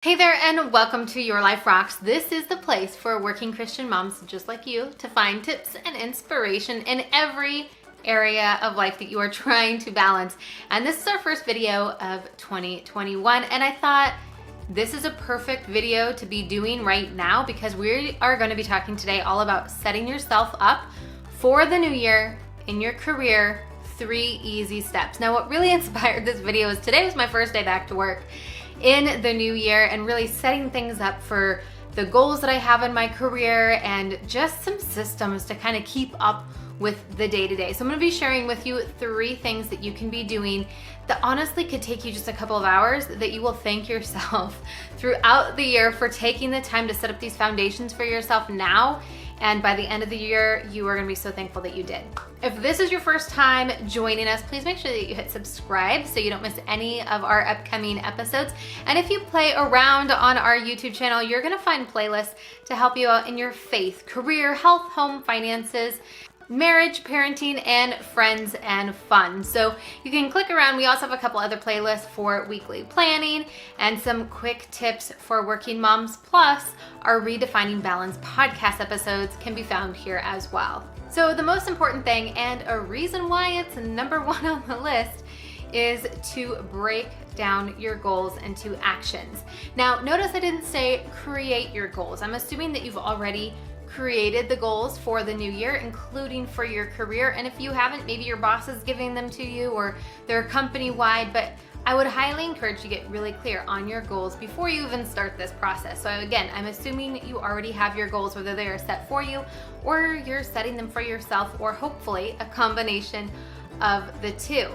Hey there, and welcome to Your Life Rocks. This is the place for working Christian moms just like you to find tips and inspiration in every area of life that you are trying to balance. And this is our first video of 2021, and I thought this is a perfect video to be doing right now because we are going to be talking today all about setting yourself up for the new year in your career, 3 easy steps. Now, what really inspired this video is today was my first day back to work in the new year and really setting things up for the goals that I have in my career and just some systems to kind of keep up with the day-to-day. So I'm going to be sharing with you 3 things that you can be doing that honestly could take you just a couple of hours that you will thank yourself throughout the year for taking the time to set up these foundations for yourself now. And by the end of the year, you are gonna be so thankful that you did. If this is your first time joining us, please make sure that you hit subscribe so you don't miss any of our upcoming episodes. And if you play around on our YouTube channel, you're gonna find playlists to help you out in your faith, career, health, home, finances, marriage, parenting, and friends and fun. So you can click around. We also have a couple other playlists for weekly planning and some quick tips for working moms. Plus, our Redefining Balance podcast episodes can be found here as well. So the most important thing, and a reason why it's number 1 on the list, is to break down your goals into actions. Now, notice I didn't say create your goals. I'm assuming that you've already created the goals for the new year, including for your career. And if you haven't, maybe your boss is giving them to you or they're company-wide, but I would highly encourage you to get really clear on your goals before you even start this process. So again, I'm assuming you already have your goals, whether they are set for you or you're setting them for yourself, or hopefully a combination of the two.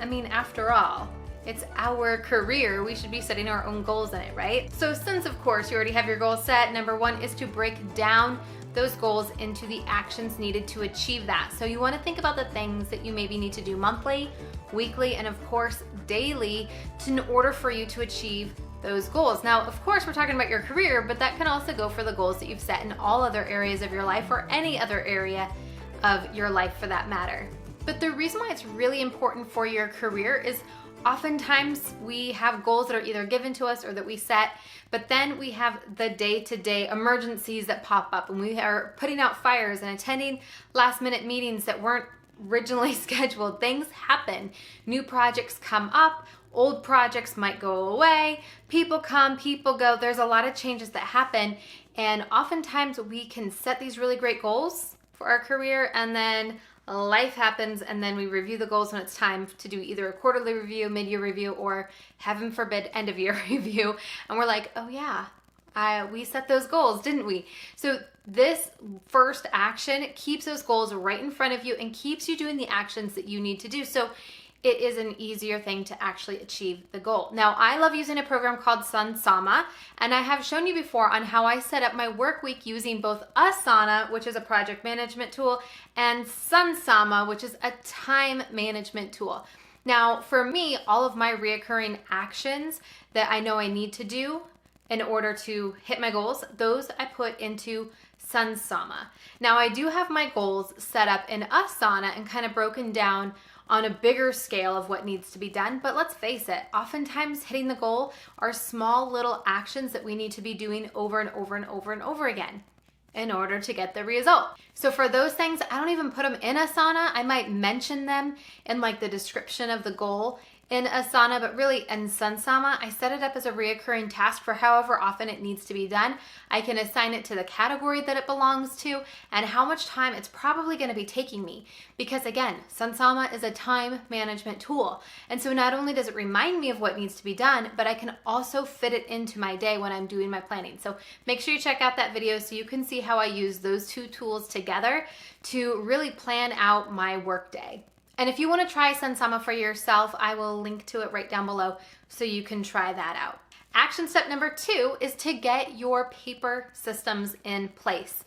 I mean, after all, it's our career. We should be setting our own goals in it, right? So since, of course, you already have your goals set, number 1 is to break down those goals into the actions needed to achieve that. So you want to think about the things that you maybe need to do monthly, weekly, and of course, daily in order for you to achieve those goals. Now, of course, we're talking about your career, but that can also go for the goals that you've set in all other areas of your life or any other area of your life for that matter. But the reason why it's really important for your career is oftentimes we have goals that are either given to us or that we set, but then we have the day-to-day emergencies that pop up and we are putting out fires and attending last-minute meetings that weren't originally scheduled. Things happen. New projects come up. Old projects might go away. People come, people go. There's a lot of changes that happen, and oftentimes we can set these really great goals for our career, and then life happens, and then we review the goals when it's time to do either a quarterly review, mid-year review, or heaven forbid, end-of-year review. And we're like, oh yeah, we set those goals, didn't we? So this first action keeps those goals right in front of you and keeps you doing the actions that you need to do. So it is an easier thing to actually achieve the goal. Now, I love using a program called Sunsama, and I have shown you before on how I set up my work week using both Asana, which is a project management tool, and Sunsama, which is a time management tool. Now, for me, all of my reoccurring actions that I know I need to do in order to hit my goals, those I put into Sunsama. Now, I do have my goals set up in Asana and kind of broken down on a bigger scale of what needs to be done. But let's face it, oftentimes hitting the goal are small little actions that we need to be doing over and over and over and over again in order to get the result. So for those things, I don't even put them in Asana. I might mention them in like the description of the goal in Asana, but really in Sunsama, I set it up as a reoccurring task for however often it needs to be done. I can assign it to the category that it belongs to and how much time it's probably going to be taking me. Because again, Sunsama is a time management tool. And so not only does it remind me of what needs to be done, but I can also fit it into my day when I'm doing my planning. So make sure you check out that video so you can see how I use those 2 tools together to really plan out my workday. And if you want to try Sunsama for yourself, I will link to it right down below so you can try that out. Action step number 2 is to get your paper systems in place.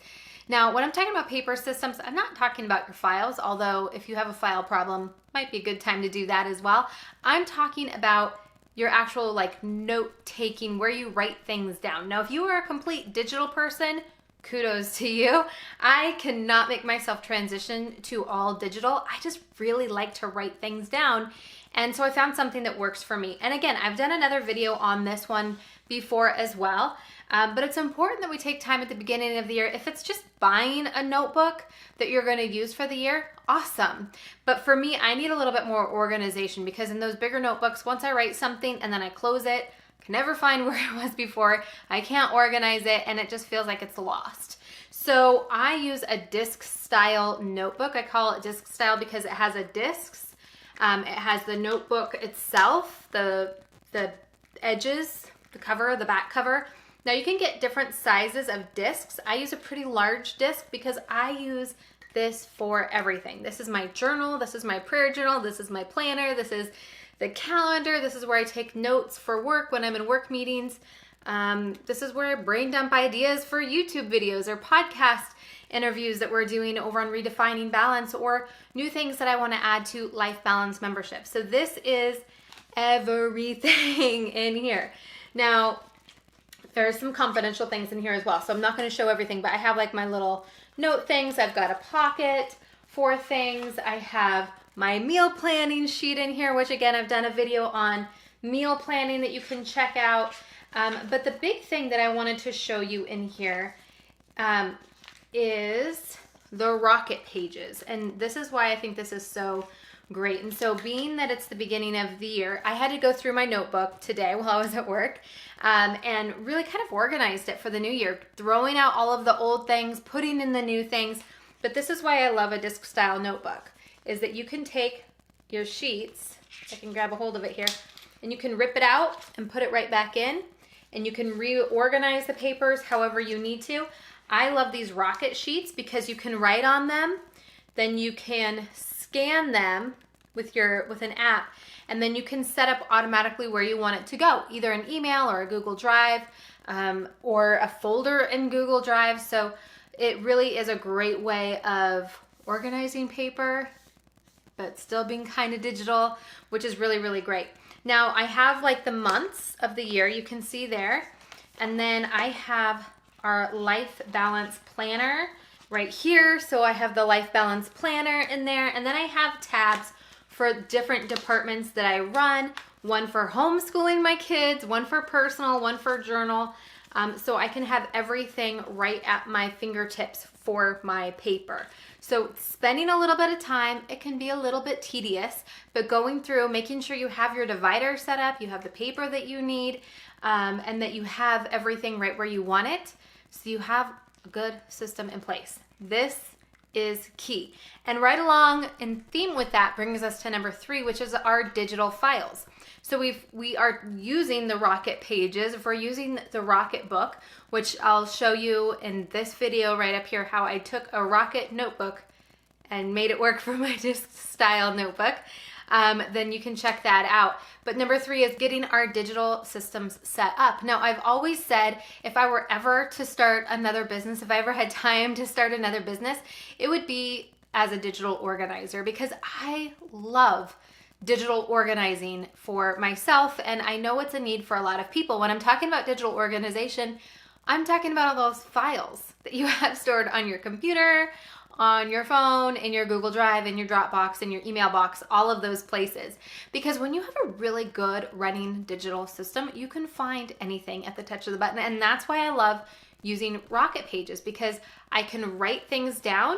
Now, when I'm talking about paper systems, I'm not talking about your files, although if you have a file problem, might be a good time to do that as well. I'm talking about your actual like note taking, where you write things down. Now, if you are a complete digital person, kudos to you. I cannot make myself transition to all digital. I just really like to write things down. And so I found something that works for me. And again, I've done another video on this one before as well. But it's important that we take time at the beginning of the year. If it's just buying a notebook that you're going to use for the year, awesome. But for me, I need a little bit more organization, because in those bigger notebooks, once I write something and then I close it, I can never find where it was before. I can't organize it, and it just feels like it's lost. So I use a disc style notebook. I call it disc style because it has a discs. It has the notebook itself, the edges, the cover, the back cover. Now you can get different sizes of discs. I use a pretty large disc because I use this for everything. This is my journal, this is my prayer journal, this is my planner, this is the calendar, this is where I take notes for work when I'm in work meetings. This is where I brain dump ideas for YouTube videos or podcast interviews that we're doing over on Redefining Balance, or new things that I want to add to Life Balance membership. So this is everything in here. Now, there's some confidential things in here as well, so I'm not going to show everything, but I have like my little note things. I've got a pocket for things. I have my meal planning sheet in here, which again, I've done a video on meal planning that you can check out. But the big thing that I wanted to show you in here is the Rocket Pages. And this is why I think this is so great. And so being that it's the beginning of the year, I had to go through my notebook today while I was at work and really kind of organized it for the new year, throwing out all of the old things, putting in the new things. But this is why I love a disc style notebook, is that you can take your sheets, I can grab a hold of it here, and you can rip it out and put it right back in, and you can reorganize the papers however you need to. I love these Rocket sheets because you can write on them, then you can scan them with an app, and then you can set up automatically where you want it to go, either an email or a Google Drive or a folder in Google Drive. So it really is a great way of organizing paper, but still being kind of digital, which is really, really great. Now I have like the months of the year, you can see there, and then I have our Life Balance Planner right here. So I have the Life Balance Planner in there, and then I have tabs for different departments that I run, one for homeschooling my kids, one for personal, one for journal. So I can have everything right at my fingertips for my paper. So spending a little bit of time, it can be a little bit tedious, but going through, making sure you have your divider set up, you have the paper that you need, and that you have everything right where you want it, so you have a good system in place. This is key. And right along in theme with that brings us to number 3, which is our digital files. So we are using the Rocket Pages. If we're using the Rocket Book, which I'll show you in this video right up here, how I took a Rocket notebook and made it work for my disc style notebook, then you can check that out. But number 3 is getting our digital systems set up. Now, I've always said if I were ever to start another business, if I ever had time to start another business, it would be as a digital organizer, because I love digital organizing for myself, and I know it's a need for a lot of people. When I'm talking about digital organization, I'm talking about all those files that you have stored on your computer, on your phone, in your Google Drive, in your Dropbox, in your email box, all of those places. Because when you have a really good running digital system, you can find anything at the touch of the button. And that's why I love using Rocket Pages, because I can write things down,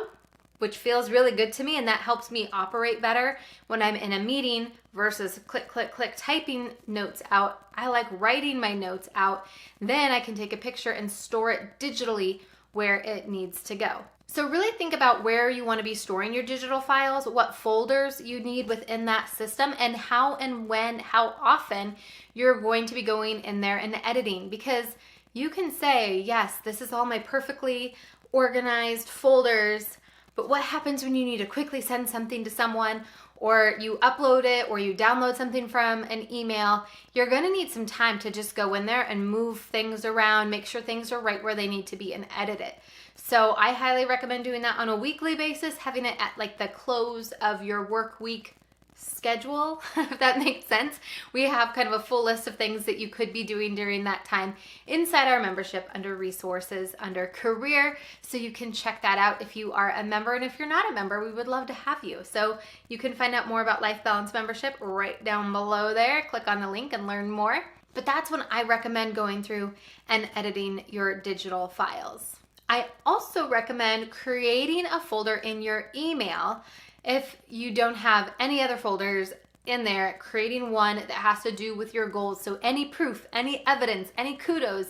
which feels really good to me, and that helps me operate better when I'm in a meeting versus click, click, click, typing notes out. I like writing my notes out. Then I can take a picture and store it digitally where it needs to go. So really think about where you want to be storing your digital files, what folders you need within that system, and how and when, how often you're going to be going in there and editing. Because you can say, yes, this is all my perfectly organized folders, but what happens when you need to quickly send something to someone, or you upload it, or you download something from an email? You're going to need some time to just go in there and move things around, make sure things are right where they need to be, and edit it. So I highly recommend doing that on a weekly basis, having it at like the close of your work week schedule, if that makes sense. We have kind of a full list of things that you could be doing during that time inside our membership under resources, under career. So you can check that out if you are a member. And if you're not a member, we would love to have you. So you can find out more about Life Balance membership right down below there. Click on the link and learn more. But that's when I recommend going through and editing your digital files. I also recommend creating a folder in your email if you don't have any other folders in there, creating one that has to do with your goals. So any proof, any evidence, any kudos,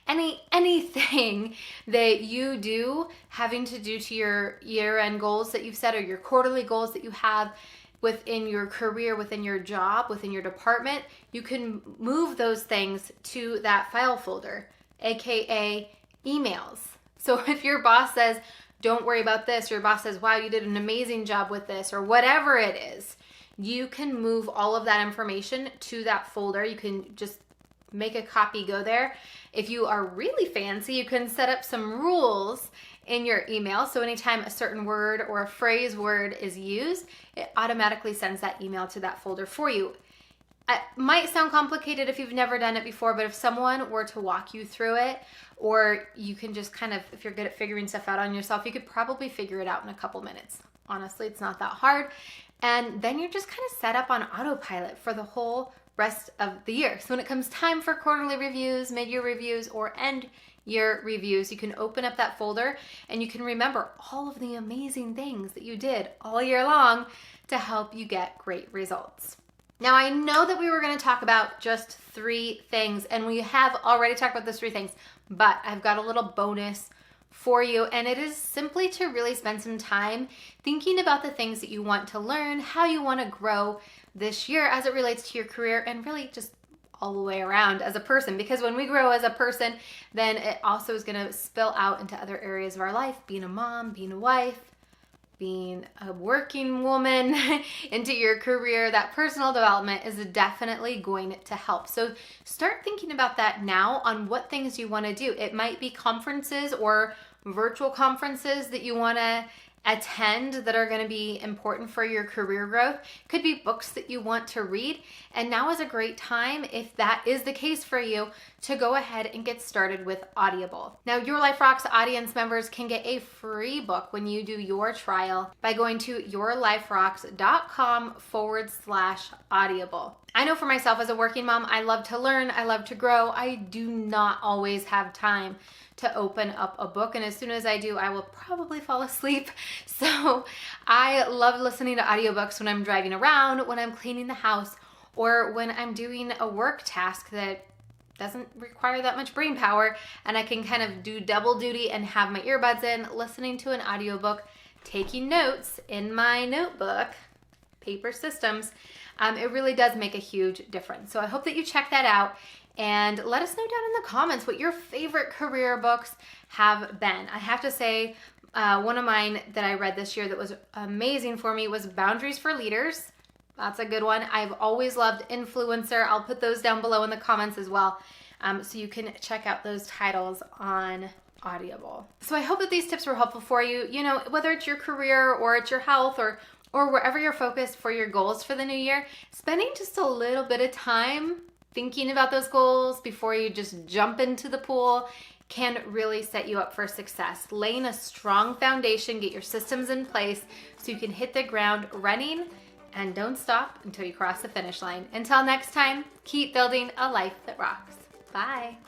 anything that you do having to do to your year-end goals that you've set, or your quarterly goals that you have within your career, within your job, within your department, you can move those things to that file folder, aka emails. So if your boss says, don't worry about this, or your boss says, wow, you did an amazing job with this, or whatever it is, you can move all of that information to that folder. You can just make a copy, go there. If you are really fancy, you can set up some rules in your email. So anytime a certain word or a phrase word is used, it automatically sends that email to that folder for you. It might sound complicated if you've never done it before, but if someone were to walk you through it, or you can just kind of, if you're good at figuring stuff out on yourself, you could probably figure it out in a couple minutes. Honestly, it's not that hard. And then you're just kind of set up on autopilot for the whole rest of the year. So when it comes time for quarterly reviews, mid-year reviews, or end year reviews, you can open up that folder and you can remember all of the amazing things that you did all year long to help you get great results. Now, I know that we were going to talk about just 3 things, and we have already talked about those 3 things, but I've got a little bonus for you, and it is simply to really spend some time thinking about the things that you want to learn, how you want to grow this year as it relates to your career, and really just all the way around as a person. Because when we grow as a person, then it also is going to spill out into other areas of our life, being a mom, being a wife, being a working woman, into your career. That personal development is definitely going to help. So start thinking about that now on what things you want to do. It might be conferences or virtual conferences that you want to attend that are going to be important for your career growth. Could be books that you want to read. And now is a great time, if that is the case for you, to go ahead and get started with Audible. Now, Your Life Rocks audience members can get a free book when you do your trial by going to yourliferocks.com/audible. I know for myself as a working mom, I love to learn, I love to grow. I do not always have time to open up a book, and as soon as I do, I will probably fall asleep. So I love listening to audiobooks when I'm driving around, when I'm cleaning the house, or when I'm doing a work task that doesn't require that much brain power, and I can kind of do double duty and have my earbuds in, listening to an audiobook, taking notes in my notebook, Paper Systems. It really does make a huge difference. So I hope that you check that out. And let us know down in the comments what your favorite career books have been. I have to say, one of mine that I read this year that was amazing for me was Boundaries for Leaders. That's a good one. I've always loved Influencer. I'll put those down below in the comments as well, so you can check out those titles on Audible. So I hope that these tips were helpful for you. You know, whether it's your career or it's your health or wherever you're focused for your goals for the new year, spending just a little bit of time thinking about those goals before you just jump into the pool can really set you up for success. Laying a strong foundation, get your systems in place so you can hit the ground running, and don't stop until you cross the finish line. Until next time, keep building a life that rocks. Bye.